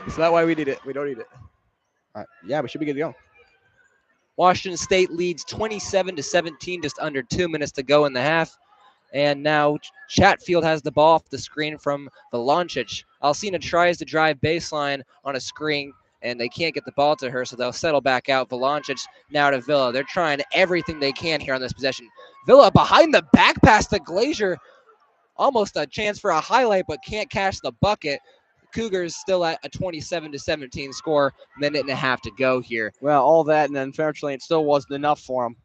So that's why we need it. We don't need it. Yeah, we should be good to go. Washington State leads 27-17, just under 2 minutes to go in the half. And now Chatfield has the ball off the screen from Valancic. Alcina tries to drive baseline on a screen, and they can't get the ball to her, so they'll settle back out. Valancic now to Villa. They're trying everything they can here on this possession. Villa behind the back pass to Glazier. Almost a chance for a highlight, but can't cash the bucket. Cougars still at a 27-17 score, minute and a half to go here. Well, all that, and unfortunately, it still wasn't enough for them.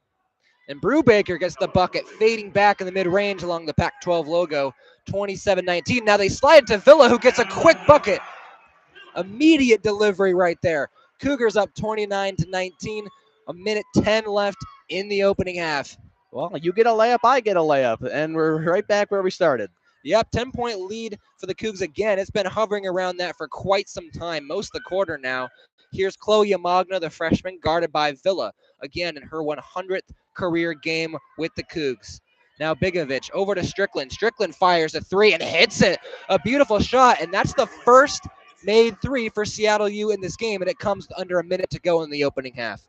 And Brubaker gets the bucket, fading back in the mid-range along the Pac-12 logo, 27-19. Now they slide to Villa, who gets a quick bucket. Immediate delivery right there. Cougars up 29-19. A minute 10 left in the opening half. Well, you get a layup, I get a layup, and we're right back where we started. Yep, 10-point lead for the Cougs again. It's been hovering around that for quite some time, most of the quarter now. Here's Chloe Magna, the freshman, guarded by Villa, again in her 100th career game with the Cougs. Now Bigovic over to Strickland. Strickland fires a three and hits it. A beautiful shot, and that's the first made three for Seattle U in this game, and it comes under a minute to go in the opening half.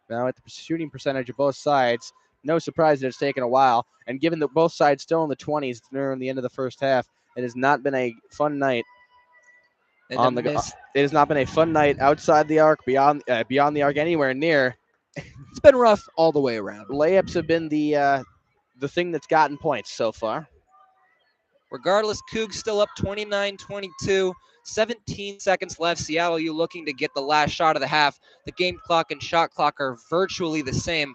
Now, at the shooting percentage of both sides, no surprise that it's taken a while. And given that both sides still in the 20s near the end of the first half, it has not been a fun night. It has not been a fun night outside the arc, beyond the arc, anywhere near. It's been rough all the way around. Layups have been the thing that's gotten points so far. Regardless, Cougs still up 29-22. 17 seconds left. Seattle U looking to get the last shot of the half. The game clock and shot clock are virtually the same.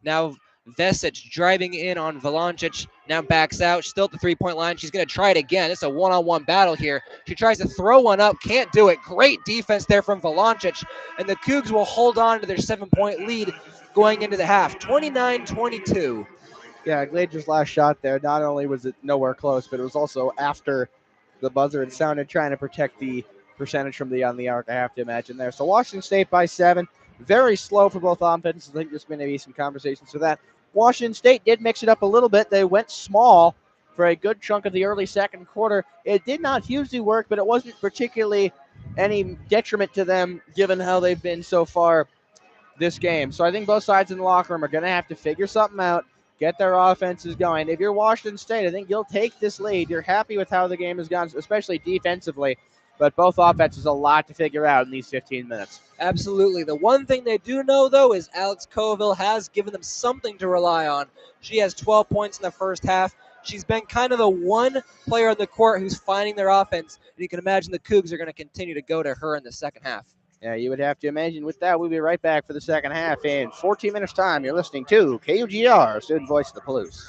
Now Vesic driving in on Valancic. Now backs out. Still at the three-point line. She's going to try it again. It's a one-on-one battle here. She tries to throw one up. Can't do it. Great defense there from Valancic. And the Cougs will hold on to their 7-point lead going into the half. 29-22. Yeah, Glazer's last shot there, not only was it nowhere close, but it was also after the buzzer had sounded, trying to protect the percentage from on the arc, I have to imagine there. So Washington State by 7. Very slow for both offenses. I think there's going to be some conversations for that. Washington State did mix it up a little bit. They went small for a good chunk of the early second quarter. It did not hugely work, but it wasn't particularly any detriment to them given how they've been so far this game. So I think both sides in the locker room are going to have to figure something out, get their offenses going. If you're Washington State, I think you'll take this lead. You're happy with how the game has gone, especially defensively. But both offenses a lot to figure out in these 15 minutes. Absolutely. The one thing they do know, though, is Alex Colville has given them something to rely on. She has 12 points in the first half. She's been kind of the one player on the court who's finding their offense. And you can imagine the Cougs are going to continue to go to her in the second half. Yeah, you would have to imagine. With that, we'll be right back for the second half in 14 minutes' time. You're listening to KUGR, Student Voice of the Palouse.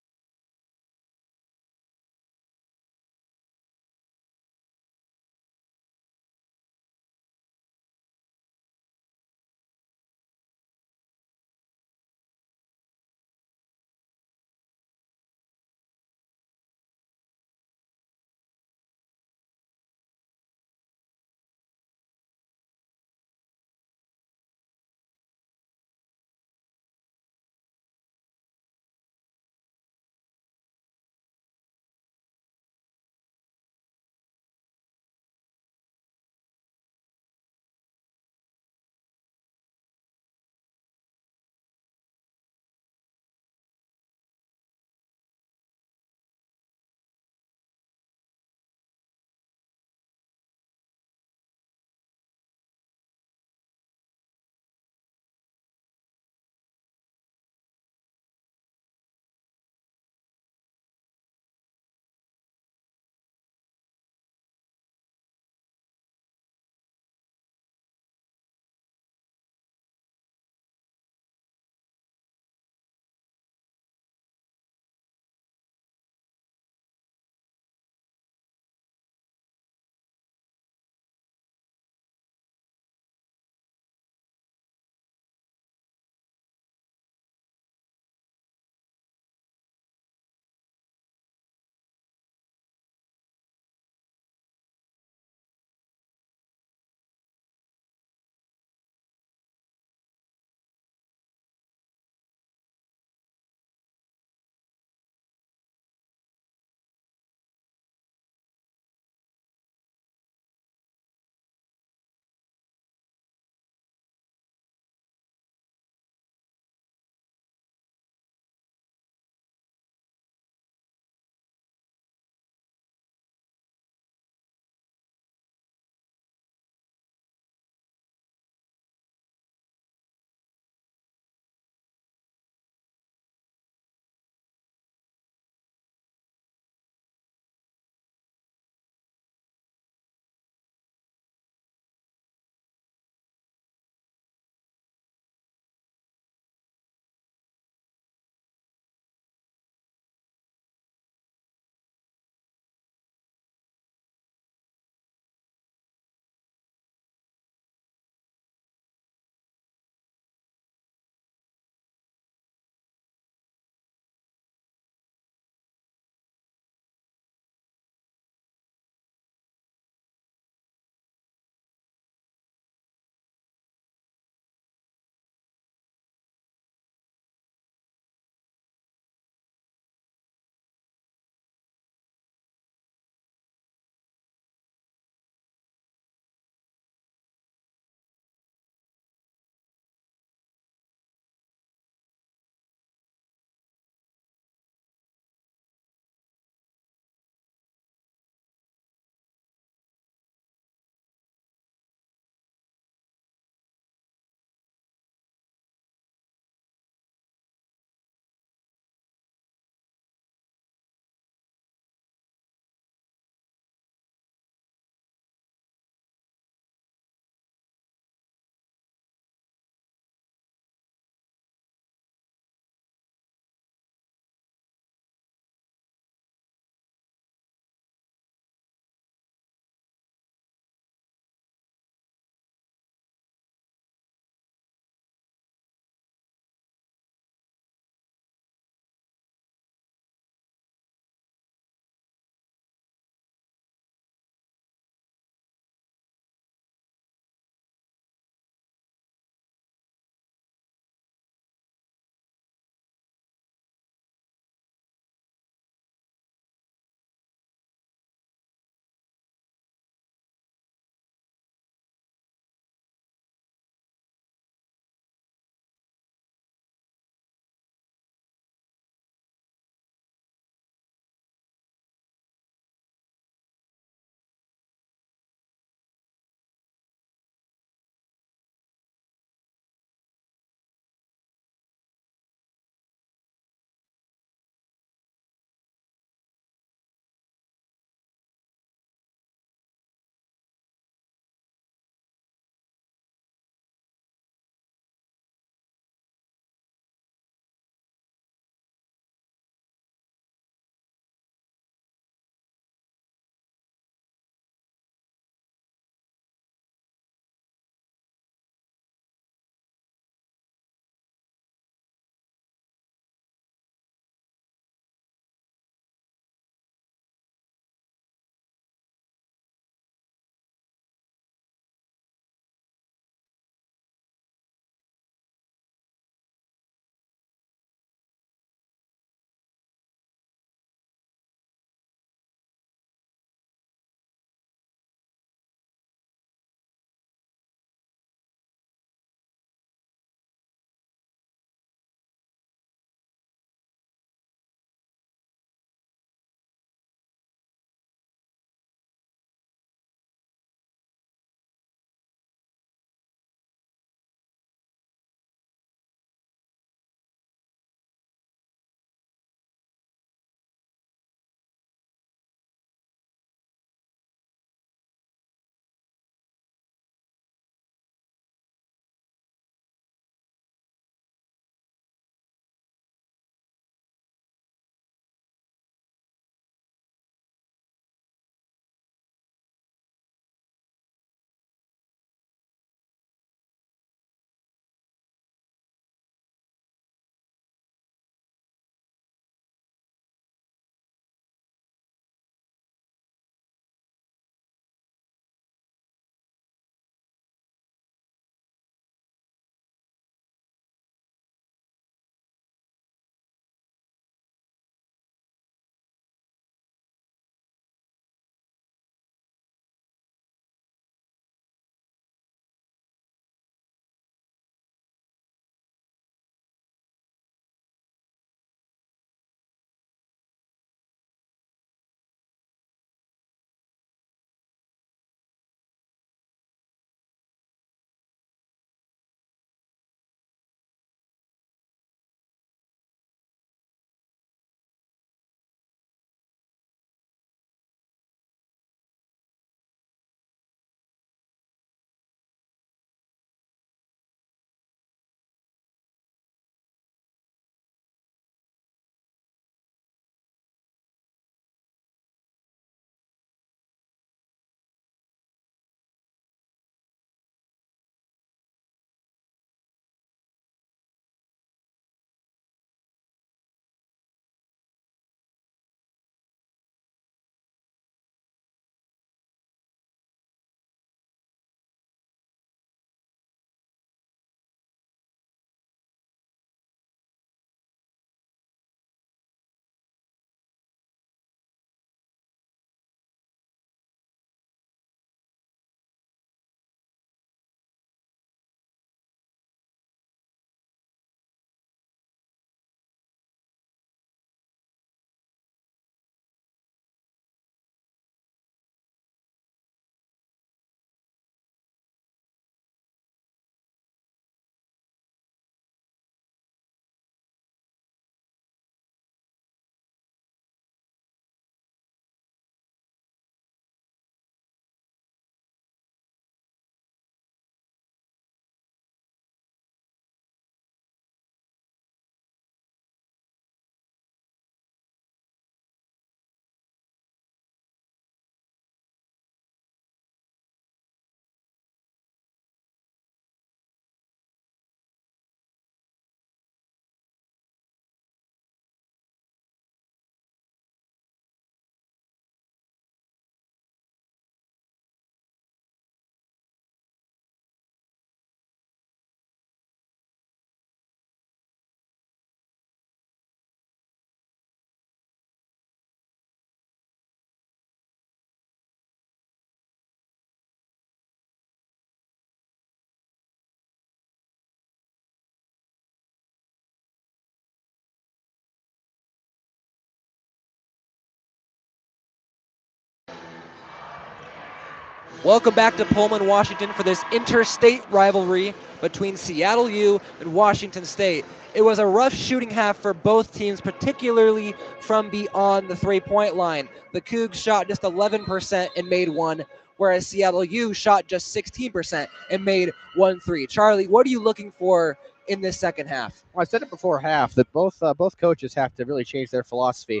Welcome back to Pullman, Washington for this interstate rivalry between Seattle U and Washington State. It was a rough shooting half for both teams, particularly from beyond the three-point line. The Cougs shot just 11% and made one, whereas Seattle U shot just 16% and made one three. Charlie, what are you looking for in this second half? Well, I said it before half that both coaches have to really change their philosophy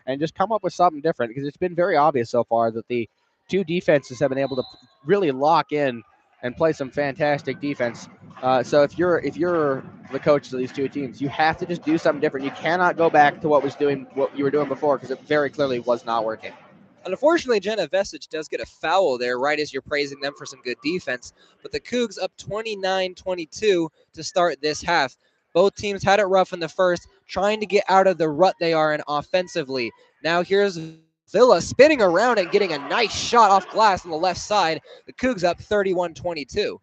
and just come up with something different because it's been very obvious so far that the two defenses have been able to really lock in and play some fantastic defense. So if you're the coaches of these two teams, you have to just do something different. You cannot go back to what you were doing before because it very clearly was not working. Unfortunately, Jenna Vesich does get a foul there right as you're praising them for some good defense. But the Cougs up 29-22 to start this half. Both teams had it rough in the first, trying to get out of the rut they are in offensively. Now here's Villa spinning around and getting a nice shot off glass on the left side. The Cougs up 31-22.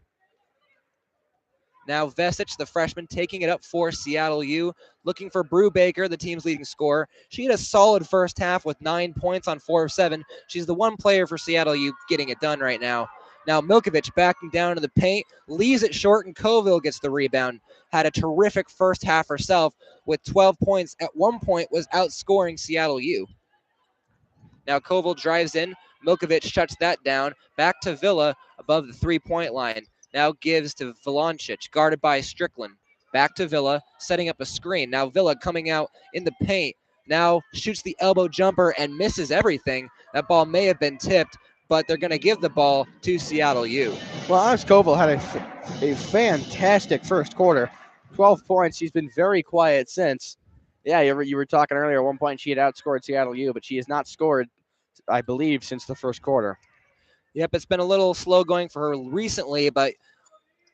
Now Vesich, the freshman, taking it up for Seattle U, looking for Brubaker, the team's leading scorer. She had a solid first half with 9 points on 4 of 7. She's the one player for Seattle U getting it done right now. Now Milkovich backing down to the paint, leaves it short, and Colville gets the rebound. Had a terrific first half herself with 12 points. At one point was outscoring Seattle U. Now Koval drives in. Milkovich shuts that down. Back to Villa above the three-point line. Now gives to Valancic, guarded by Strickland. Back to Villa, setting up a screen. Now Villa coming out in the paint. Now shoots the elbow jumper and misses everything. That ball may have been tipped, but they're going to give the ball to Seattle U. Well, Alex Koval had a fantastic first quarter. 12 points. She's been very quiet since. Yeah, you were talking earlier. At one point, she had outscored Seattle U, but she has not scored, I believe, since the first quarter. Yep, it's been a little slow going for her recently, but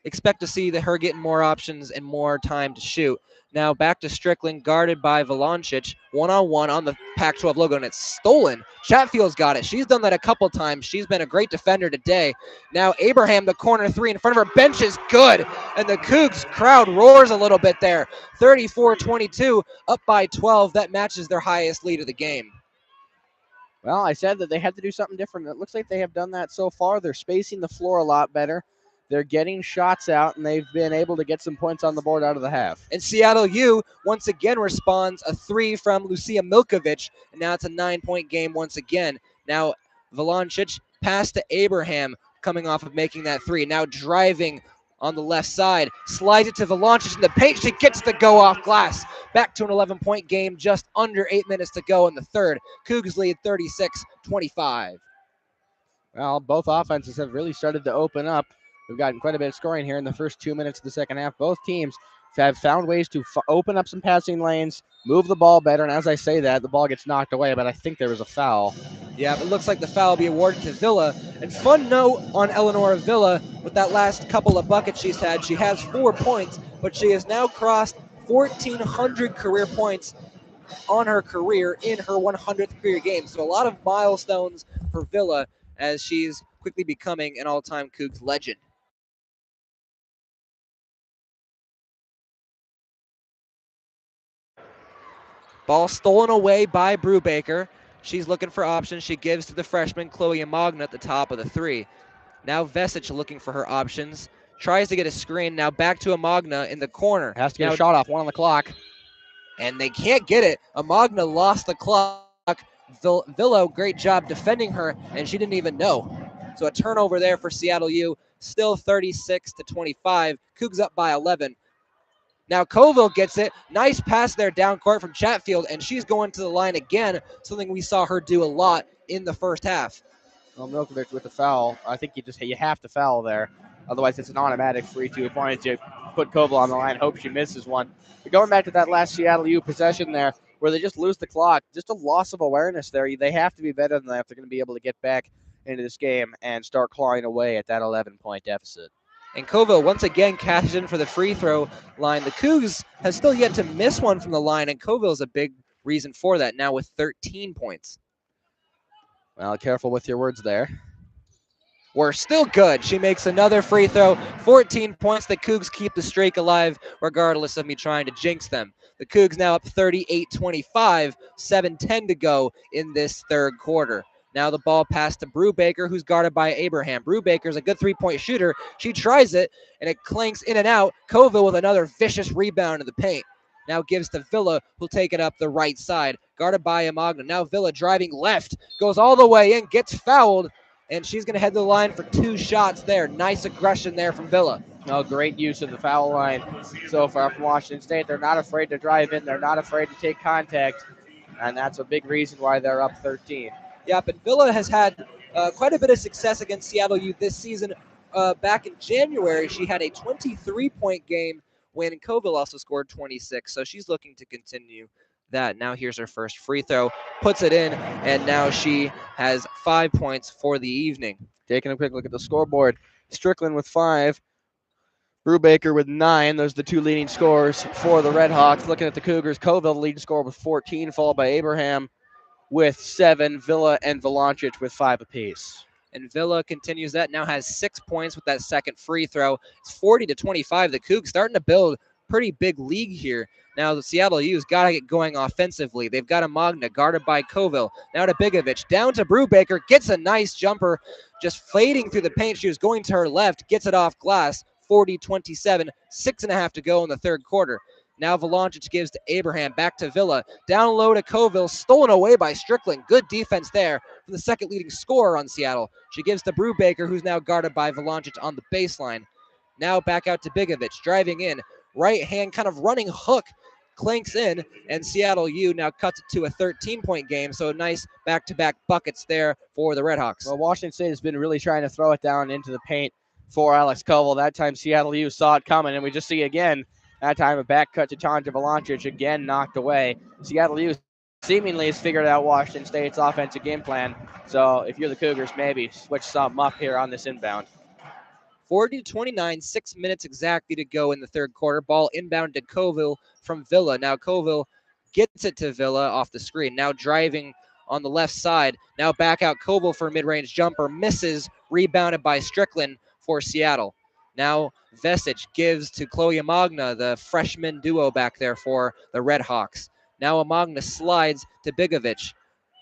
expect to see her getting more options and more time to shoot. Now back to Strickland, guarded by Valancic, one-on-one on the Pac-12 logo, and it's stolen. Chatfield's got it. She's done that a couple times. She's been a great defender today. Now Abraham, the corner three in front of her bench is good, and the Cougs crowd roars a little bit there. 34-22, up by 12. That matches their highest lead of the game. Well, I said that they had to do something different. It looks like they have done that so far. They're spacing the floor a lot better. They're getting shots out, and they've been able to get some points on the board out of the half. And Seattle U once again responds a three from Lucia Milkovich, and now it's a 9-point game once again. Now Valancic pass to Abraham coming off of making that three. Now driving on the left side, slides it to Valancic in the paint. She gets the go off glass. Back to an 11-point game, just under 8 minutes to go in the third. Cougs lead 36-25. Well, both offenses have really started to open up. We've gotten quite a bit of scoring here in the first 2 minutes of the second half. Both teams have found ways to open up some passing lanes, move the ball better, and as I say that, the ball gets knocked away, but I think there was a foul. Yeah, it looks like the foul will be awarded to Villa. And fun note on Eleanor Villa, with that last couple of buckets she's had, she has 4 points, but she has now crossed 1,400 career points on her career in her 100th career game. So a lot of milestones for Villa as she's quickly becoming an all-time Cougs legend. Ball stolen away by Brubaker. She's looking for options. She gives to the freshman Chloe Amagna at the top of the three. Now Vesich looking for her options. Tries to get a screen. Now back to Amagna in the corner. Has to get a shot off, 1 on the clock. And they can't get it. Amagna lost the clock. Villa, great job defending her, and she didn't even know. So a turnover there for Seattle U. Still 36-25. Cougs up by 11. Now Colville gets it. Nice pass there down court from Chatfield, and she's going to the line again, something we saw her do a lot in the first half. Well, Milkovich with the foul. I think you have to foul there. Otherwise, it's an automatic free 2 points. You put Colville on the line, hope she misses one. But going back to that last Seattle U possession there, where they just lose the clock, just a loss of awareness there. They have to be better than that if they're going to be able to get back into this game and start clawing away at that 11-point deficit. And Colville once again cashes in for the free throw line. The Cougs have still yet to miss one from the line, and Colville's a big reason for that now with 13 points. Well, careful with your words there. We're still good. She makes another free throw. 14 points. The Cougs keep the streak alive regardless of me trying to jinx them. The Cougs now up 38-25, 7:10 to go in this third quarter. Now the ball passed to Brubaker, who's guarded by Abraham. Brubaker's a good three-point shooter. She tries it, and it clanks in and out. Coville with another vicious rebound in the paint. Now gives to Villa, who'll take it up the right side, guarded by Amagna. Now Villa driving left, goes all the way in, gets fouled, and she's going to head to the line for 2 shots there. Nice aggression there from Villa. No, great use of the foul line so far from Washington State. They're not afraid to drive in. They're not afraid to take contact, and that's a big reason why they're up 13. Yep, and Villa has had quite a bit of success against Seattle U this season. Back in January, she had a 23-point game when Coville also scored 26, so she's looking to continue that. Now here's her first free throw, puts it in, and now she has 5 points for the evening. Taking a quick look at the scoreboard, Strickland with 5, Brubaker with 9. Those are the 2 leading scorers for the Red Hawks. Looking at the Cougars, Coville, the leading scorer with 14, followed by Abraham with 7, Villa and Valancic with 5 apiece. And Villa continues that, now has 6 points with that second free throw. It's 40-25. The Cougs starting to build pretty big league here. Now the Seattle U's got to get going offensively. They've got a Magna guarded by Coville. Now to Bigovic, down to Brubaker, gets a nice jumper, just fading through the paint. She was going to her left, gets it off glass. 40-27, 6.5 to go in the third quarter. Now Valancic gives to Abraham, back to Villa, down low to Coville, stolen away by Strickland. Good defense there from the second leading scorer on Seattle. She gives to Brubaker, who's now guarded by Valancic on the baseline. Now back out to Bigovic, driving in, right hand kind of running hook, clanks in, and Seattle U now cuts it to a 13-point game. So nice back-to-back buckets there for the Redhawks. Well, Washington State has been really trying to throw it down into the paint for Alex Coville. That time Seattle U saw it coming, and we just see again, that time a back cut to Tanja Valancic, again knocked away. Seattle U seemingly has figured out Washington State's offensive game plan. So if you're the Cougars, maybe switch something up here on this inbound. 40-29, 6 minutes exactly to go in the third quarter. Ball inbound to Coville from Villa. Now Coville gets it to Villa off the screen. Now driving on the left side. Now back out Coville for a mid-range jumper. Misses, rebounded by Strickland for Seattle. Now Vesic gives to Chloe Amagna, the freshman duo back there for the Red Hawks. Now Amagna slides to Bigovic.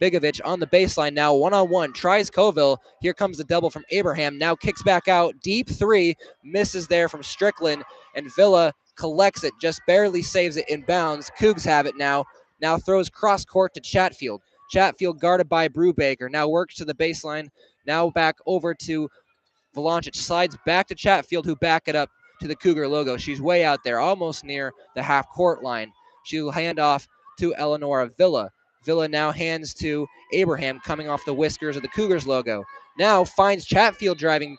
Bigovic on the baseline now, one-on-one, tries Coville. Here comes the double from Abraham. Now kicks back out, deep three, misses there from Strickland, and Villa collects it, just barely saves it in bounds. Cougs have it now. Now throws cross court to Chatfield. Chatfield guarded by Brubaker. Now works to the baseline. Now back over to Valancic. Slides back to Chatfield, who back it up to the Cougar logo. She's way out there, almost near the half court line. She'll hand off to Eleonora Villa. Villa now hands to Abraham, coming off the whiskers of the Cougars logo. Now finds Chatfield driving,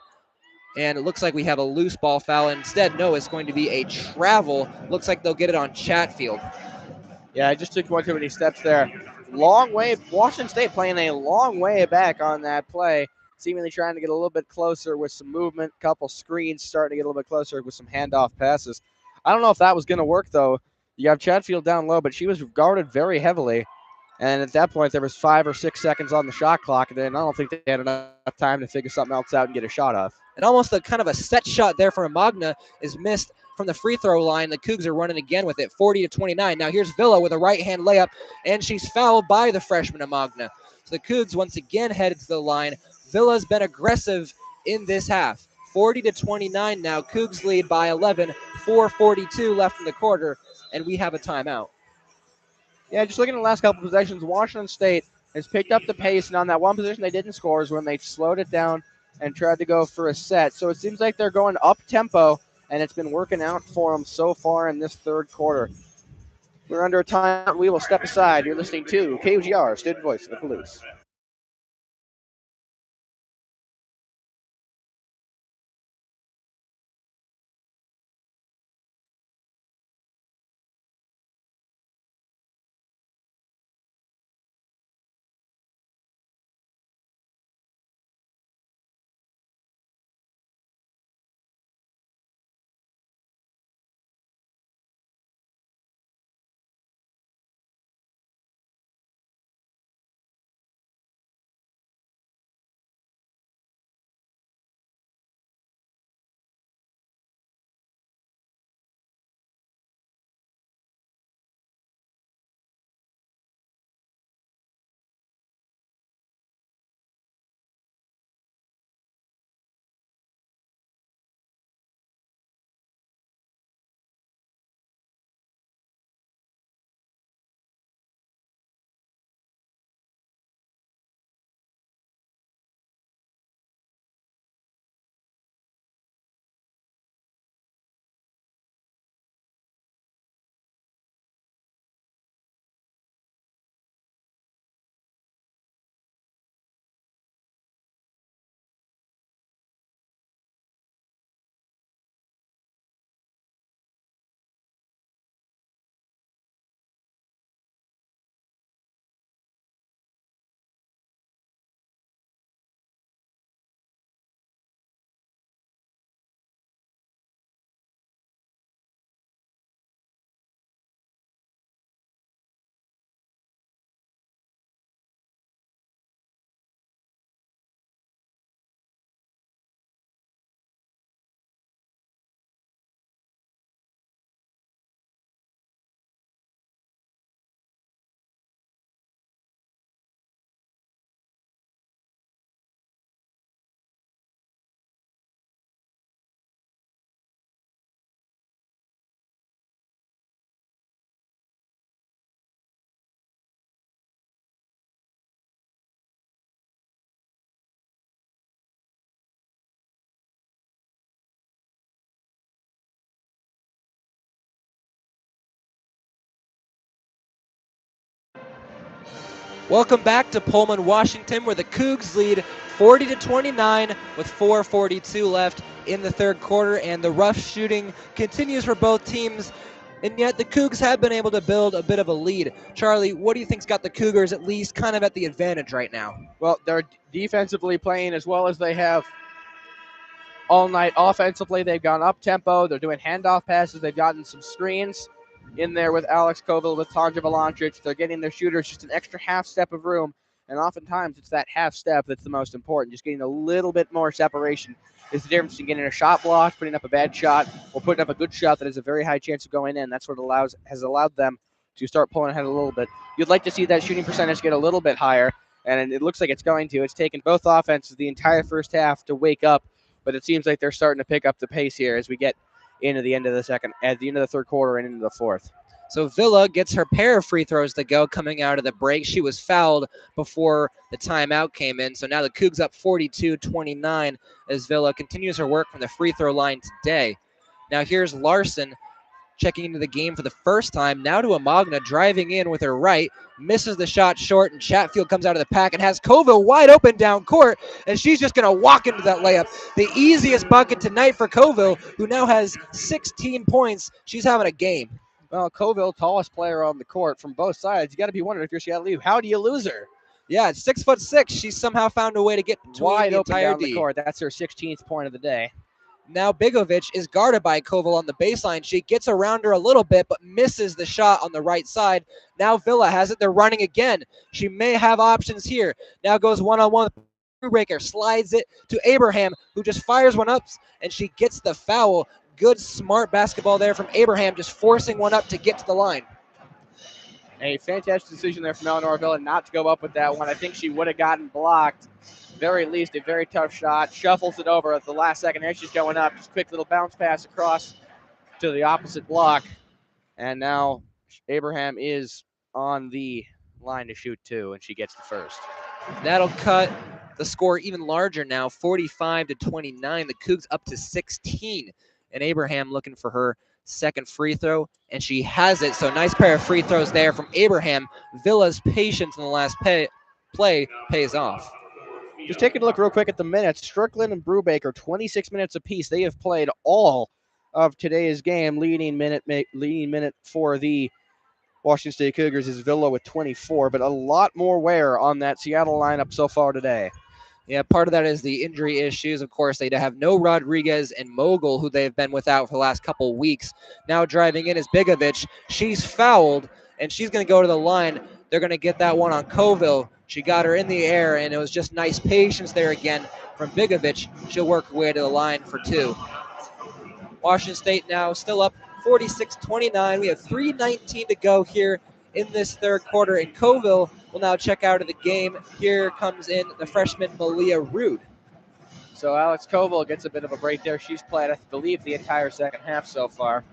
and it looks like we have a loose ball foul. Instead, no, it's going to be a travel. Looks like they'll get it on Chatfield. Yeah, I just took one too many steps there. Long way, Washington State playing a long way back on that play, seemingly trying to get a little bit closer with some movement, couple screens, starting to get a little bit closer with some handoff passes. I don't know if that was going to work, though. You have Chatfield down low, but she was guarded very heavily. And at that point, there was 5 or 6 seconds on the shot clock, and then I don't think they had enough time to figure something else out and get a shot off. And almost a kind of a set shot there from Magna is missed from the free throw line. The Cougs are running again with it, 40-29. Now here's Villa with a right-hand layup, and she's fouled by the freshman Magna. So the Cougs once again headed to the line. Villa's been aggressive in this half. 40-29 now. Cougs lead by 11, 4:42 left in the quarter, and we have a timeout. Yeah, just looking at the last couple of possessions, Washington State has picked up the pace, and on that one position they didn't score is when they slowed it down and tried to go for a set. So it seems like they're going up tempo, and it's been working out for them so far in this third quarter. We're under a timeout. We will step aside. You're listening to KUGR, Student Voice of the Palouse. Welcome back to Pullman, Washington, where the Cougs lead 40-29 with 4:42 left in the third quarter, and the rough shooting continues for both teams. And yet the Cougs have been able to build a bit of a lead. Charlie, what do you think's got the Cougars at least kind of at the advantage right now? Well, they're defensively playing as well as they have all night. Offensively, they've gone up tempo. They're doing handoff passes. They've gotten some screens in there with Alex Koval, with Tanja Volančić. They're getting their shooters just an extra half step of room. And oftentimes, it's that half step that's the most important. Just getting a little bit more separation is the difference in getting a shot blocked, putting up a bad shot, or putting up a good shot that has a very high chance of going in. That's what has allowed them to start pulling ahead a little bit. You'd like to see that shooting percentage get a little bit higher, and it looks like it's going to. It's taken both offenses the entire first half to wake up, but it seems like they're starting to pick up the pace here as we get into the end of the third quarter and into the fourth. So Villa gets her pair of free throws to go coming out of the break. She was fouled before the timeout came in. So now the Cougs up 42-29 as Villa continues her work from the free throw line today. Now here's Larson checking into the game for the first time. Now to Amagna, driving in with her right, misses the shot short, and Chatfield comes out of the pack and has Koval wide open down court, and she's just going to walk into that layup. The easiest bucket tonight for Koval, who now has 16 points. She's having a game. Well, Koval, tallest player on the court from both sides. You got to be wondering if you're Seattle, how do you lose her? Yeah, at 6'6", she's somehow found a way to get between wide the open entire down D. the court. That's her 16th point of the day. Now Bigovic is guarded by Koval on the baseline. She gets around her a little bit, but misses the shot on the right side. Now Villa has it. They're running again. She may have options here. Now goes one-on-one. Brubaker slides it to Abraham, who just fires one up, and she gets the foul. Good, smart basketball there from Abraham, just forcing one up to get to the line. A fantastic decision there from Eleanor Villa not to go up with that one. I think she would have gotten blocked. Very least a very tough shot. Shuffles it over at the last second. There she's going up. Just quick little bounce pass across to the opposite block. And now Abraham is on the line to shoot two, and she gets the first. That'll cut the score even larger now, 45-29. The Cougs up to 16. And Abraham looking for her second free throw, and she has it. So nice pair of free throws there from Abraham. Villa's patience in the last play pays off. Just taking a look real quick at the minutes. Strickland and Brubaker, 26 minutes apiece. They have played all of today's game. Leading minute for the Washington State Cougars is Villa with 24, but a lot more wear on that Seattle lineup so far today. Yeah, part of that is the injury issues. Of course, they have no Rodriguez and Mogul, who they've been without for the last couple weeks. Now driving in is Bigovic. She's fouled, and she's going to go to the line. They're going to get that one on Koval. She got her in the air, and it was just nice patience there again from Bigovic. She'll work her way to the line for two. Washington State now still up 46-29. We have 3:19 to go here in this third quarter, and Koval will now check out of the game. Here comes in the freshman Malia Rude. So Alex Koval gets a bit of a break there. She's played, I believe, the entire second half so far.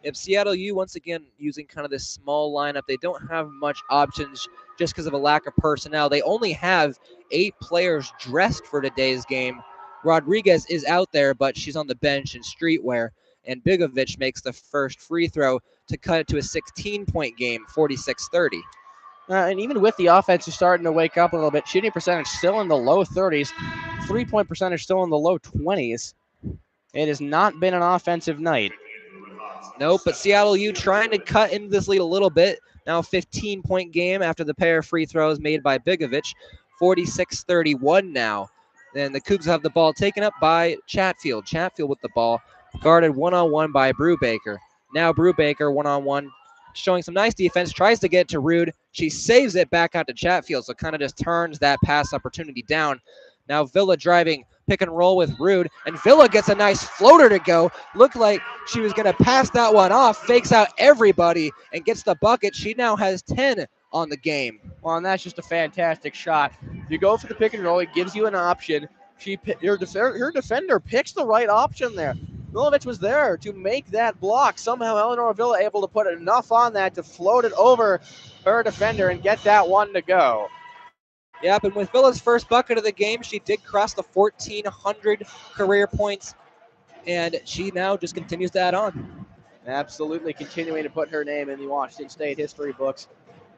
If Seattle U once again using kind of this small lineup, they don't have much options just because of a lack of personnel. They only have 8 players dressed for today's game. Rodriguez is out there, but she's on the bench in streetwear. And Bigovic makes the first free throw to cut it to a 16-point game, 46-30. And even with the offense is starting to wake up a little bit, shooting percentage still in the low 30s, 3-point percentage still in the low 20s. It has not been an offensive night. Nope, but Seattle U trying to cut into this lead a little bit. Now 15-point game after the pair of free throws made by Bigovic, 46-31 now. Then the Cougs have the ball taken up by Chatfield. Chatfield with the ball, guarded one-on-one by Brubaker. Now Brubaker one-on-one, showing some nice defense, tries to get to Rude. She saves it back out to Chatfield, so kind of just turns that pass opportunity down. Now Villa driving pick and roll with Rude, and Villa gets a nice floater to go. Looked like she was going to pass that one off, fakes out everybody, and gets the bucket. She now has 10 on the game. Well, and that's just a fantastic shot. You go for the pick and roll, it gives you an option. Her defender picks the right option there. Milovic was there to make that block. Somehow Eleanor Villa able to put enough on that to float it over her defender and get that one to go. Yep, and with Villa's first bucket of the game, she did cross the 1,400 career points, and she now just continues to add on. Absolutely continuing to put her name in the Washington State history books.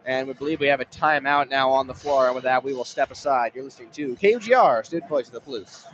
And we believe we have a timeout now on the floor. And with that, we will step aside. You're listening to KUGR, Student Voice of the Blues.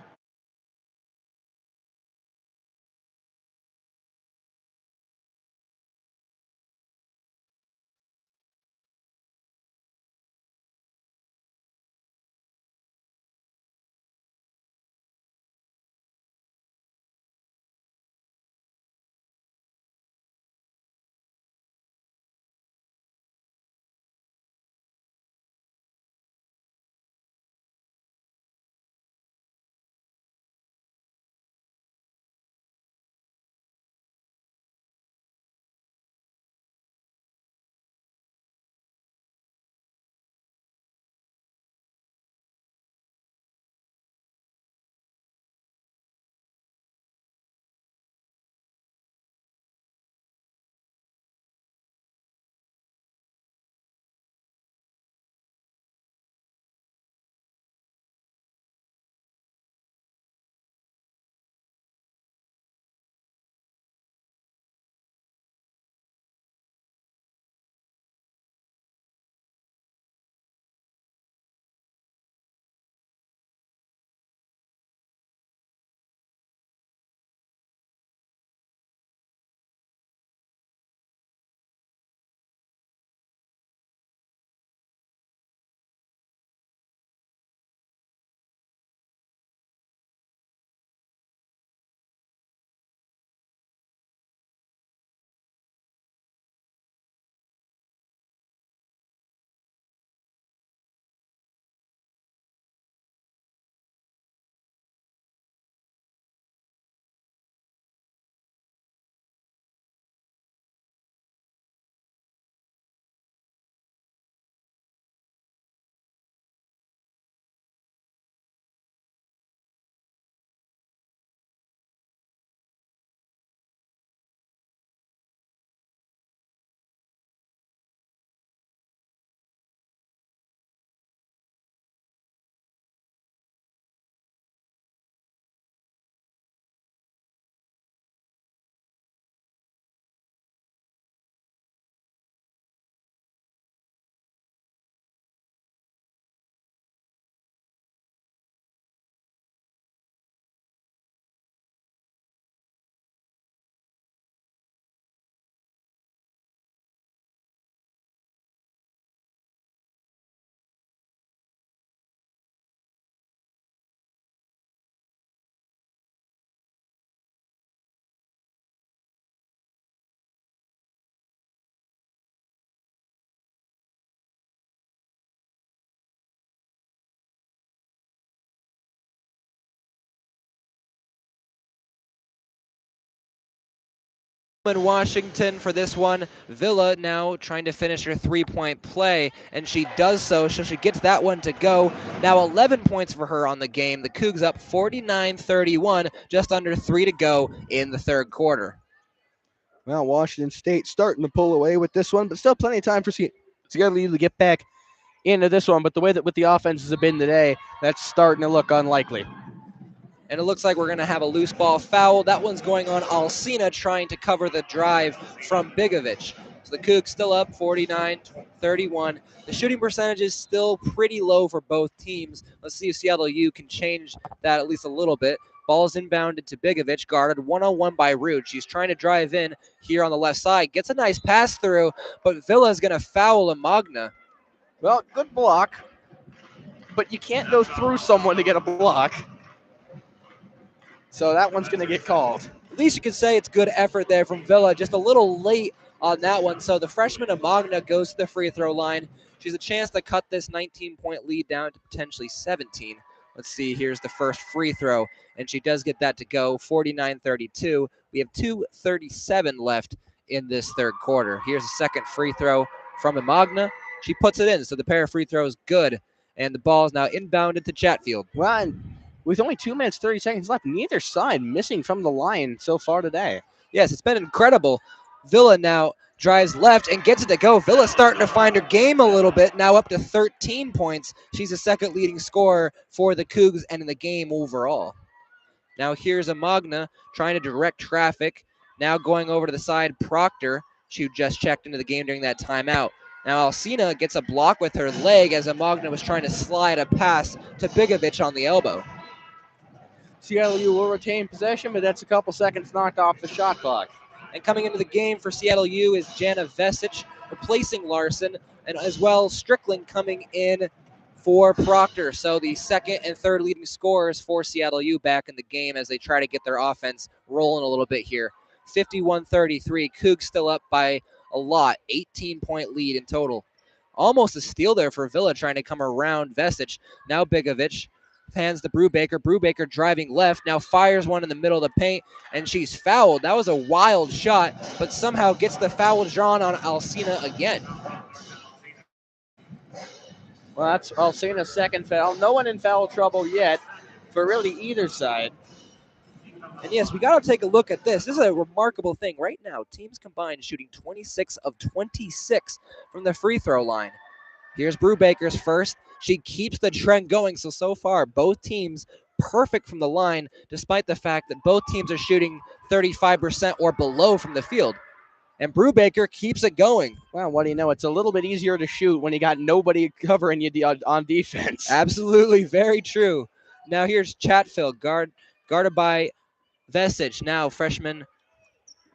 In Washington for this one. Villa now trying to finish her three-point play, and she does so. So she gets that one to go. Now 11 points for her on the game. The Cougs up 49-31, just under 3 to go in the third quarter. Well, Washington State starting to pull away with this one, but still plenty of time for Seattle to get back into this one. But the way that with the offenses have been today, that's starting to look unlikely. And it looks like we're going to have a loose ball foul. That one's going on Alcina trying to cover the drive from Bigovic. So the Cougs still up 49-31. The shooting percentage is still pretty low for both teams. Let's see if Seattle U can change that at least a little bit. Ball's inbounded to Bigovic, guarded one-on-one by Rude. She's trying to drive in here on the left side. Gets a nice pass through, but Villa's going to foul Magna. Well, good block, but you can't go through someone to get a block. So that one's going to get called. At least you could say it's good effort there from Villa. Just a little late on that one. So the freshman Magna goes to the free throw line. She's a chance to cut this 19-point lead down to potentially 17. Let's see. Here's the first free throw, and she does get that to go. 49-32. We have 2:37 left in this third quarter. Here's the second free throw from Magna. She puts it in, so the pair of free throws good, and the ball is now inbounded to Chatfield. Well, with only 2 minutes, 30 seconds left, neither side missing from the line so far today. Yes, it's been incredible. Villa now drives left and gets it to go. Villa's starting to find her game a little bit, now up to 13 points. She's the second leading scorer for the Cougs and in the game overall. Now here's Magna trying to direct traffic. Now going over to the side, Proctor. She just checked into the game during that timeout. Now Alcina gets a block with her leg as Amagna was trying to slide a pass to Bigovic on the elbow. CLU will retain possession, but that's a couple seconds knocked off the shot clock. And coming into the game for Seattle U is Jana Vesic replacing Larson, and as well Strickland coming in for Proctor. So the second and third leading scorers for Seattle U back in the game as they try to get their offense rolling a little bit here. 51-33. Cougs still up by a lot. 18-point lead in total. Almost a steal there for Villa trying to come around Vesic. Now Bigovic hands to Brubaker. Brubaker driving left. Now fires one in the middle of the paint, and she's fouled. That was a wild shot, but somehow gets the foul drawn on Alcina again. Well, that's Alcina's second foul. No one in foul trouble yet for really either side. And yes, we got to take a look at this. This is a remarkable thing. Right now, teams combined shooting 26 of 26 from the free throw line. Here's Brubaker's first. She keeps the trend going. So far, both teams perfect from the line, despite the fact that both teams are shooting 35% or below from the field. And Brubaker keeps it going. Well, what do you know? It's a little bit easier to shoot when you got nobody covering you on defense. Absolutely, very true. Now here's Chatfield, guarded by Vesic. Now freshman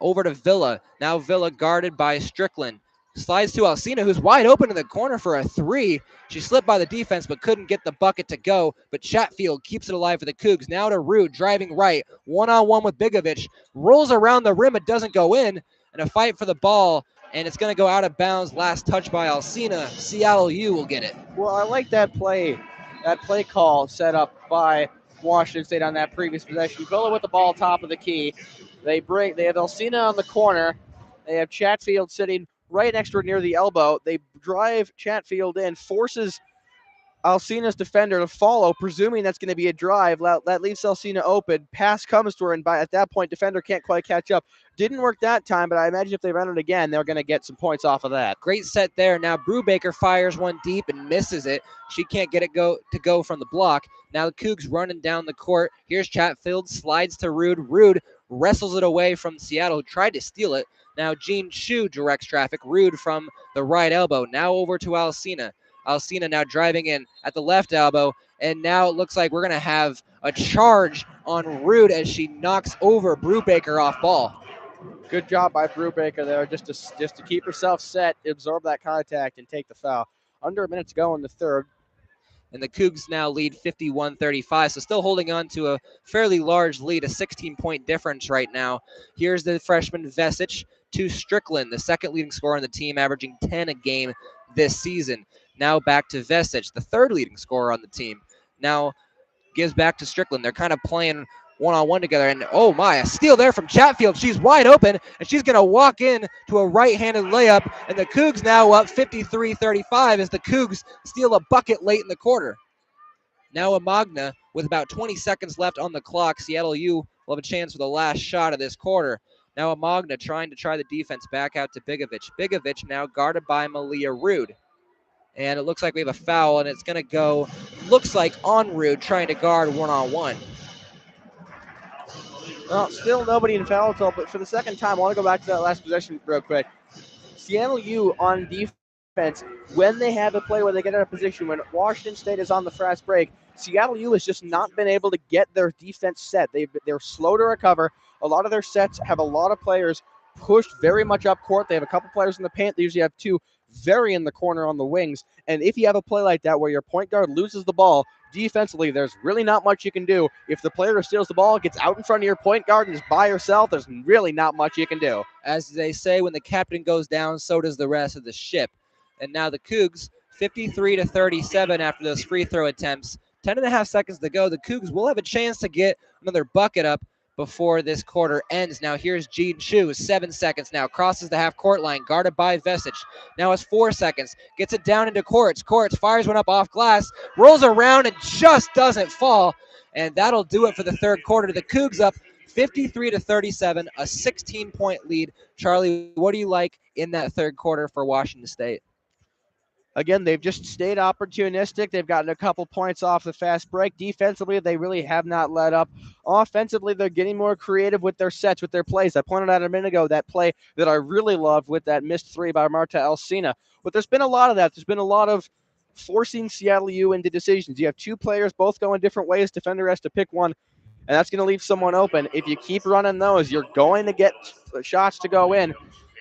over to Villa. Now Villa guarded by Strickland. Slides to Alcina, who's wide open in the corner for a three. She slipped by the defense but couldn't get the bucket to go. But Chatfield keeps it alive for the Cougs. Now to Rude, driving right. One-on-one with Bigovic. Rolls around the rim. It doesn't go in. And a fight for the ball. And it's going to go out of bounds. Last touch by Alcina. Seattle U will get it. Well, I like that play call set up by Washington State on that previous possession. Villa with the ball top of the key. They have Alcina on the corner. They have Chatfield sitting right next to her near the elbow. They drive Chatfield in, forces Alcina's defender to follow, presuming that's going to be a drive. That leaves Alcina open. Pass comes to her, and at that point, defender can't quite catch up. Didn't work that time, but I imagine if they run it again, they're going to get some points off of that. Great set there. Now Brubaker fires one deep and misses it. She can't get it to go from the block. Now the Cougs running down the court. Here's Chatfield, slides to Rude. Rude wrestles it away from Seattle, who tried to steal it. Now Jean Chu directs traffic. Rude from the right elbow. Now over to Alcina. Alcina now driving in at the left elbow, and now it looks like we're going to have a charge on Rude as she knocks over Brubaker off ball. Good job by Brubaker there, just to keep herself set, absorb that contact, and take the foul. Under a minute to go in the third. And the Cougs now lead 51-35, so still holding on to a fairly large lead, a 16-point difference right now. Here's the freshman Vesic to Strickland, the second leading scorer on the team, averaging 10 a game this season. Now back to Vesic, the third leading scorer on the team. Now gives back to Strickland. They're kind of playing one-on-one together. And, oh, my, a steal there from Chatfield. She's wide open, and she's going to walk in to a right-handed layup. And the Cougs now up 53-35 as the Cougs steal a bucket late in the quarter. Now Amagna with about 20 seconds left on the clock. Seattle U will have a chance for the last shot of this quarter. Now Amagna trying the defense back out to Bigovic. Bigovic now guarded by Malia Rude. And it looks like we have a foul, and it's going to go, looks like on Rude trying to guard one-on-one. Well, still nobody in foul trouble, but for the second time, I want to go back to that last possession real quick. Seattle U on defense, when they have a play where they get in a position, when Washington State is on the fast break, Seattle U has just not been able to get their defense set. They're slow to recover. A lot of their sets have a lot of players pushed very much up court. They have a couple players in the paint. They usually have two very in the corner on the wings. And if you have a play like that where your point guard loses the ball, defensively, there's really not much you can do. If the player who steals the ball gets out in front of your point guard and is by herself, there's really not much you can do. As they say, when the captain goes down, so does the rest of the ship. And now the Cougs, 53-37 after those free throw attempts. 10.5 seconds to go. The Cougs will have a chance to get another bucket up before this quarter ends. Now here's Jean Chu, 7 seconds now, crosses the half-court line, guarded by Vesic. Now it's 4 seconds, gets it down into Courts. Courts fires one up off glass, rolls around and just doesn't fall. And that'll do it for the third quarter. The Cougs up 53-37, a 16-point lead. Charlie, what do you like in that third quarter for Washington State? Again, they've just stayed opportunistic. They've gotten a couple points off the fast break. Defensively, they really have not let up. Offensively, they're getting more creative with their sets, with their plays. I pointed out a minute ago that play that I really loved with that missed three by Marta Alcina. But there's been a lot of that. There's been a lot of forcing Seattle U into decisions. You have two players both going different ways. Defender has to pick one, and that's going to leave someone open. If you keep running those, you're going to get shots to go in.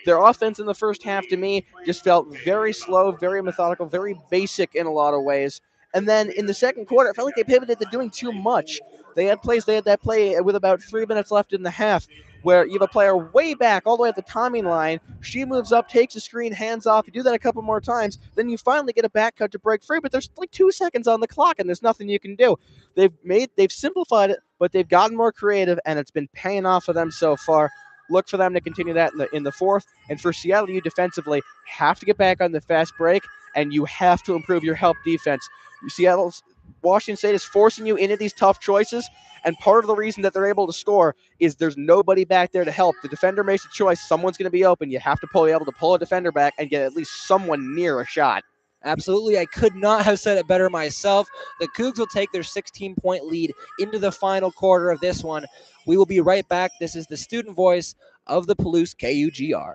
Their offense in the first half, to me, just felt very slow, very methodical, very basic in a lot of ways. And then in the second quarter, it felt like they pivoted to doing too much. They had that play with about 3 minutes left in the half where you have a player way back all the way at the timing line. She moves up, takes a screen, hands off. You do that a couple more times. Then you finally get a back cut to break free, but there's like 2 seconds on the clock and there's nothing you can do. They've simplified it, but they've gotten more creative and it's been paying off for them so far. Look for them to continue that in the fourth. And for Seattle, you defensively have to get back on the fast break and you have to improve your help defense. Washington State is forcing you into these tough choices, and part of the reason that they're able to score is there's nobody back there to help. The defender makes a choice. Someone's going to be open. You have to be able to pull a defender back and get at least someone near a shot. Absolutely. I could not have said it better myself. The Cougs will take their 16-point lead into the final quarter of this one. We will be right back. This is the student voice of the Palouse KUGR.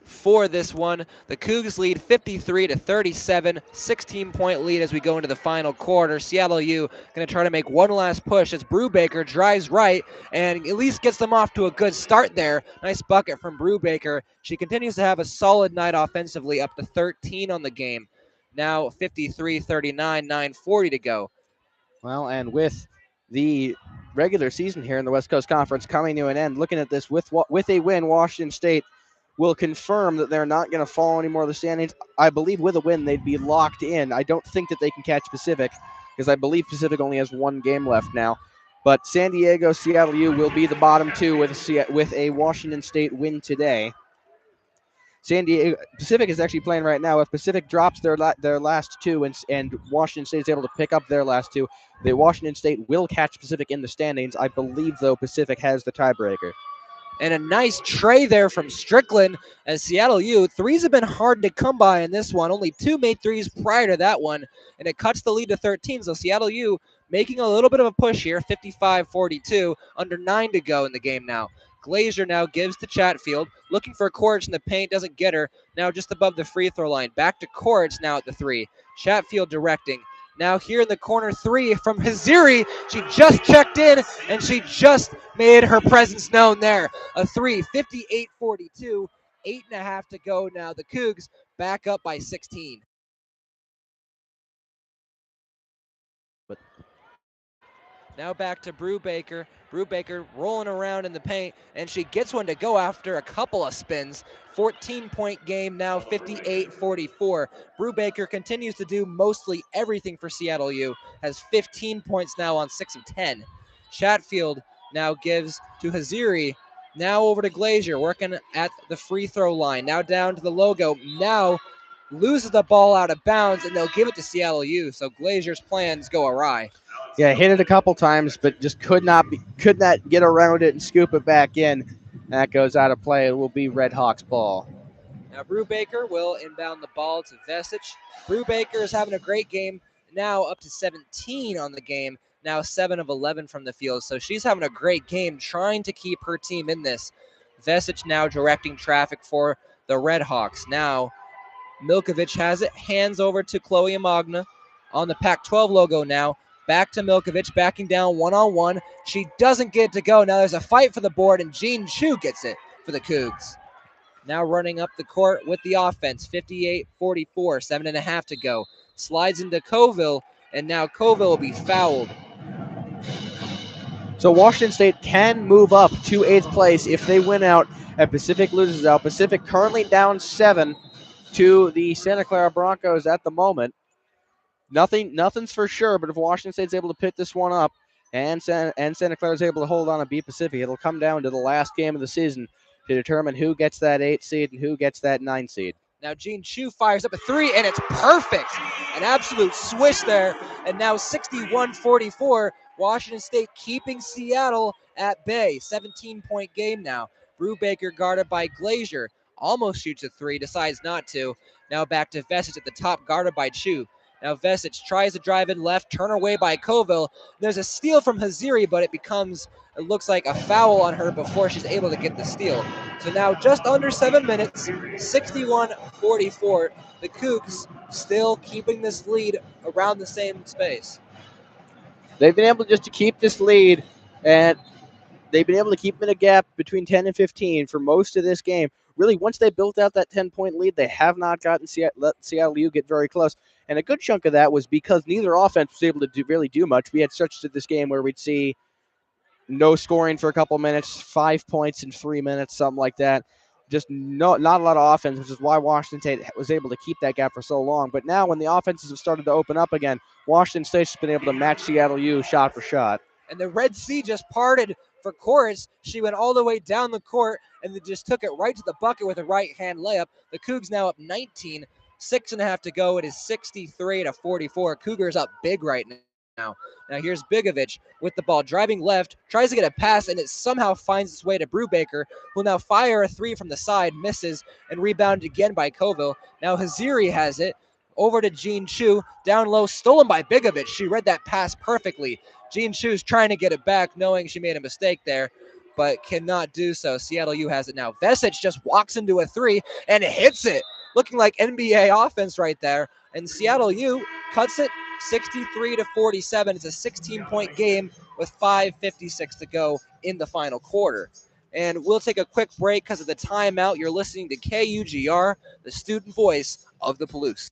For this one, the Cougs lead 53-37, 16-point lead as we go into the final quarter. Seattle U going to try to make one last push as Brubaker drives right and at least gets them off to a good start there. Nice bucket from Brubaker. She continues to have a solid night offensively, up to 13 on the game. Now 53-39, 9:40 to go. Well, and with the regular season here in the West Coast Conference coming to an end, looking at this with a win, Washington State will confirm that they're not going to fall anymore of the standings. I believe with a win, they'd be locked in. I don't think that they can catch Pacific because I believe Pacific only has one game left now. But San Diego, Seattle U will be the bottom two with a Washington State win today. San Diego Pacific is actually playing right now. If Pacific drops their last two and Washington State is able to pick up their last two, the Washington State will catch Pacific in the standings. I believe, though, Pacific has the tiebreaker. And a nice tray there from Strickland as Seattle U. Threes have been hard to come by in this one. Only 2 made threes prior to that one, and it cuts the lead to 13. So Seattle U making a little bit of a push here, 55-42, under 9 to go in the game now. Glazier now gives to Chatfield, looking for Quaritch in the paint, doesn't get her. Now just above the free throw line. Back to Quaritch now at the 3. Chatfield directing. Now here in the corner 3 from Haziri. She just checked in, and she just made her presence known there. A 3, 58-42, 8.5 to go now. The Cougs back up by 16. Now back to Brubaker. Brubaker rolling around in the paint, and she gets one to go after a couple of spins. 14-point game now, 58-44. Brubaker continues to do mostly everything for Seattle U, has 15 points now on 6 of 10. Chatfield now gives to Haziri. Now over to Glazier, working at the free throw line. Now down to the logo. Now loses the ball out of bounds, and they'll give it to Seattle U. So Glazier's plans go awry. Yeah, hit it a couple times, but just could not get around it and scoop it back in. That goes out of play. It will be Red Hawks ball. Now Brubaker will inbound the ball to Vesic. Brubaker is having a great game, now up to 17 on the game, now 7 of 11 from the field. So she's having a great game trying to keep her team in this. Vesic now directing traffic for the Red Hawks. Now Milkovic has it, hands over to Chloe Magna on the Pac-12 logo now. Back to Milkovic, backing down one-on-one. She doesn't get it to go. Now there's a fight for the board, and Jean Chu gets it for the Cougs. Now running up the court with the offense, 58-44, 7.5 to go. Slides into Coville, and now Coville will be fouled. So Washington State can move up to 8th place if they win out and Pacific loses out. Pacific currently down 7 to the Santa Clara Broncos at the moment. Nothing's for sure, but if Washington State's able to pick this one up and Santa Clara is able to hold on and beat Pacific, it'll come down to the last game of the season to determine who gets that 8 seed and who gets that 9 seed. Now Jean Chu fires up a 3, and it's perfect. An absolute swish there. And now 61-44, Washington State keeping Seattle at bay. 17-point game now. Brubaker guarded by Glazier. Almost shoots a 3, decides not to. Now back to Vesic at the top, guarded by Chu. Now Vesic tries to drive in left, turn away by Coville. There's a steal from Haziri, but it looks like a foul on her before she's able to get the steal. So now just under 7 minutes, 61-44. The Cougs still keeping this lead around the same space. They've been able just to keep this lead, and they've been able to keep in a gap between 10 and 15 for most of this game. Really, once they built out that 10-point lead, they have not let Seattle U get very close. And a good chunk of that was because neither offense was able to really do much. We had stretches of this game where we'd see no scoring for a couple minutes, 5 points in 3 minutes, something like that. Just not a lot of offense, which is why Washington State was able to keep that gap for so long. But now when the offenses have started to open up again, Washington State's been able to match Seattle U shot for shot. And the Red Sea just parted for Chorus. She went all the way down the court and just took it right to the bucket with a right-hand layup. The Cougs now up 19, 6.5 to go. It is 63-44. Cougars up big right now. Now here's Bigovic with the ball, driving left, tries to get a pass, and it somehow finds its way to Brubaker, who will now fire a 3 from the side, misses, and rebounded again by Coville. Now Haziri has it, over to Jean Chu, down low, stolen by Bigovic. She read that pass perfectly. Jean Chu's trying to get it back, knowing she made a mistake there, but cannot do so. Seattle U has it now. Vesic just walks into a 3 and hits it, looking like NBA offense right there. And Seattle U cuts it 63-47. It's a 16-point game with 5:56 to go in the final quarter. And we'll take a quick break because of the timeout. You're listening to KUGR, the student voice of the Palouse.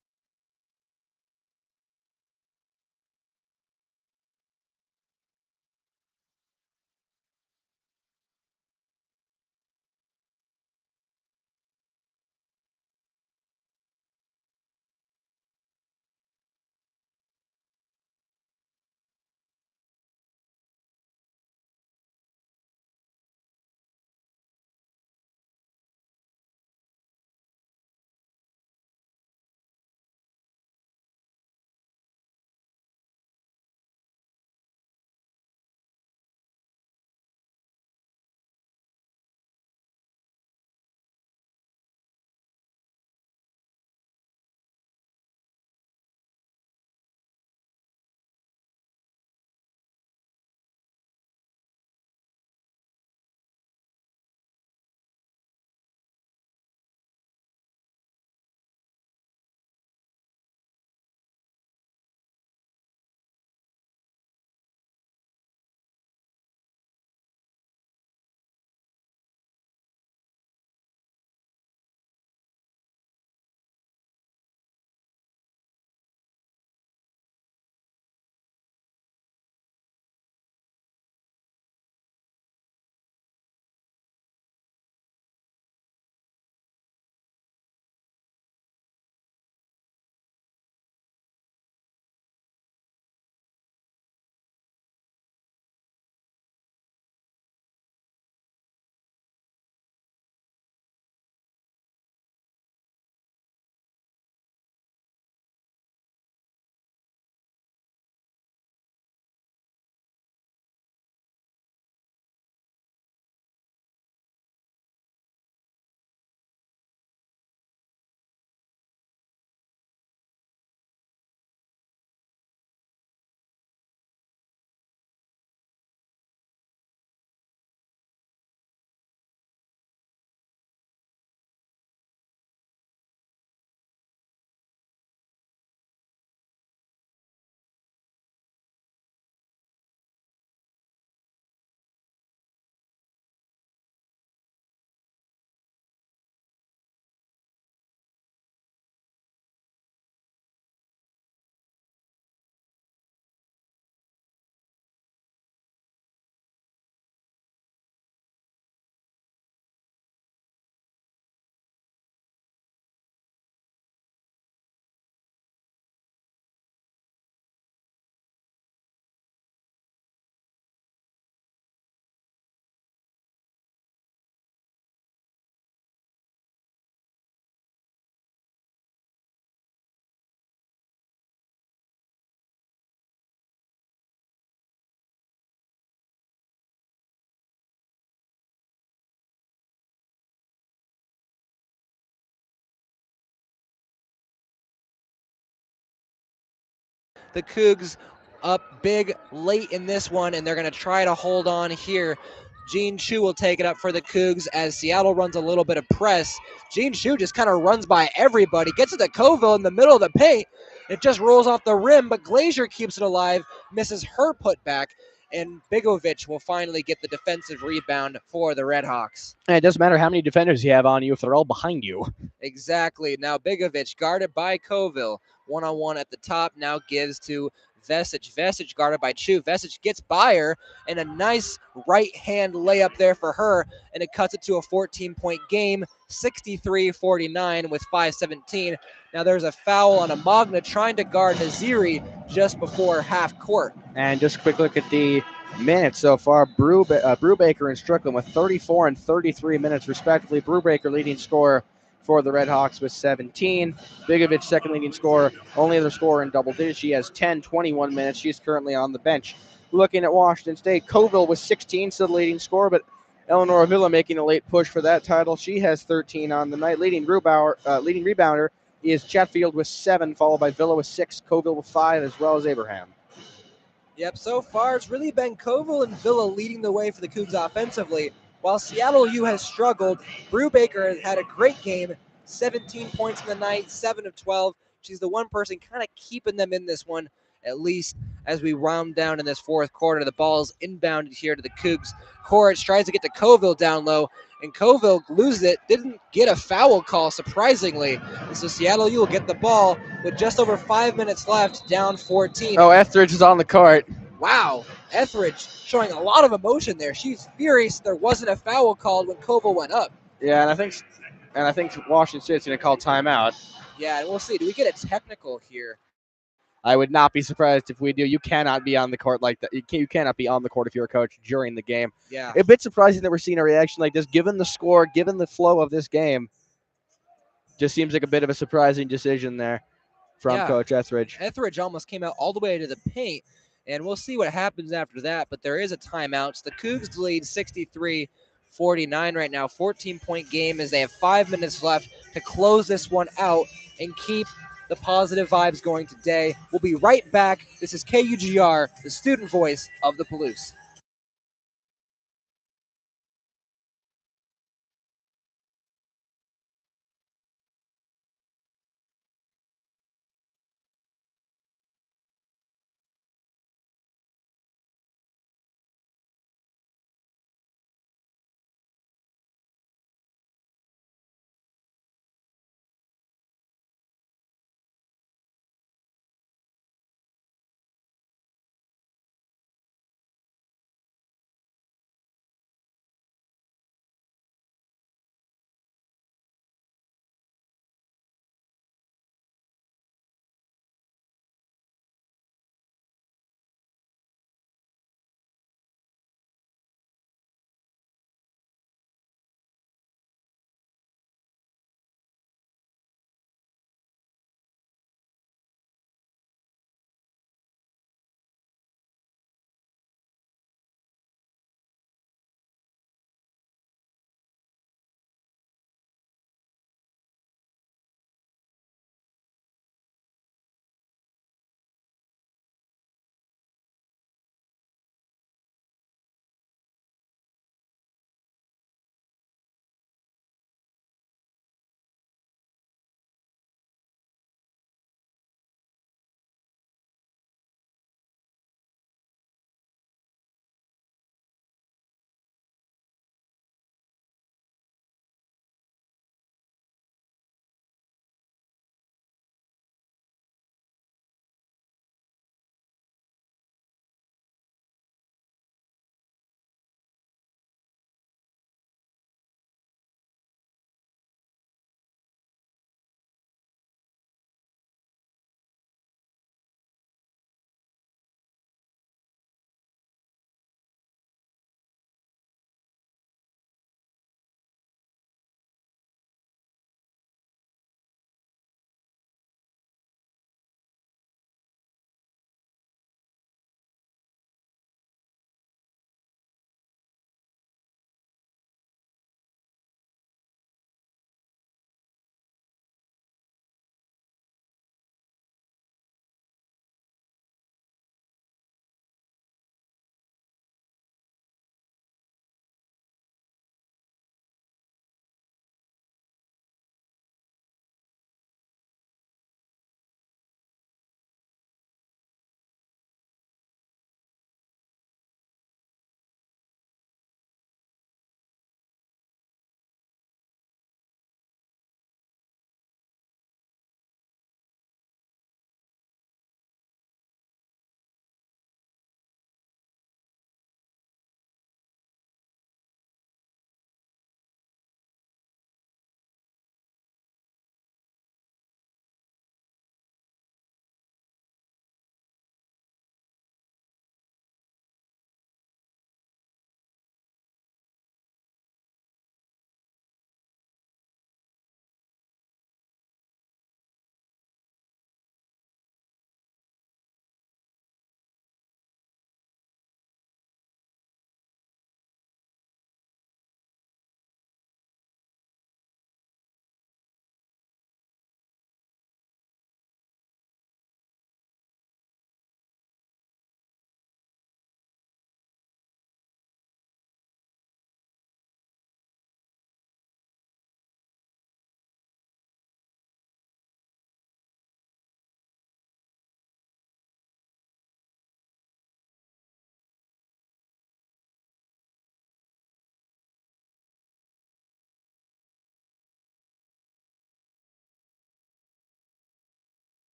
the Cougs up big late in this one, and they're going to try to hold on here. Gene Chu will take it up for the Cougs as Seattle runs a little bit of press. Gene Chu just kind of runs by everybody, gets to the Coville in the middle of the paint. It just rolls off the rim, but Glazier keeps it alive, misses her putback, and Bigovic will finally get the defensive rebound for the Redhawks. And it doesn't matter how many defenders you have on you if they're all behind you. Exactly. Now Bigovic guarded by Coville. One-on-one at the top now gives to Vesic. Vesic guarded by Chu. Vesic gets by her, and a nice right-hand layup there for her, and it cuts it to a 14-point game, 63-49 with 5:17. Now there's a foul on Amagna trying to guard Naziri just before half court. And just a quick look at the minutes so far. Brubaker and Strickland with 34 and 33 minutes respectively. Brubaker leading scorer for the Redhawks with 17. Bigovic second leading scorer, only other scorer in double digits. She has 10, 21 minutes. She's currently on the bench. Looking at Washington State, Coville with 16, still the leading scorer, but Eleanor Avila making a late push for that title. She has 13 on the night. Leading rebounder is Chatfield with 7, followed by Villa with 6, Coville with 5, as well as Abraham. Yep, so far it's really been Coville and Villa leading the way for the Cougs offensively. While Seattle U has struggled, Brubaker has had a great game, 17 points in the night, 7 of 12. She's the one person kind of keeping them in this one, at least as we round down in this fourth quarter. The ball's inbounded here to the Cougs. Koric tries to get to Coville down low, and Coville loses it, didn't get a foul call, surprisingly. And so Seattle U will get the ball with just over 5 minutes left, down 14. Oh, Etheridge is on the court. Wow, Etheridge showing a lot of emotion there. She's furious there wasn't a foul called when Coville went up. Yeah, and I think Washington State's going to call timeout. Yeah, and we'll see. Do we get a technical here? I would not be surprised if we do. You cannot be on the court like that. You cannot be on the court if you're a coach during the game. Yeah. A bit surprising that we're seeing a reaction like this, given the score, given the flow of this game. Just seems like a bit of a surprising decision there from Coach Etheridge. Etheridge almost came out all the way to the paint, and we'll see what happens after that. But there is a timeout. So the Cougs lead 63-49 right now, 14-point game as they have 5 minutes left to close this one out and keep the positive vibes going today. We'll be right back. This is KUGR, the student voice of the Palouse.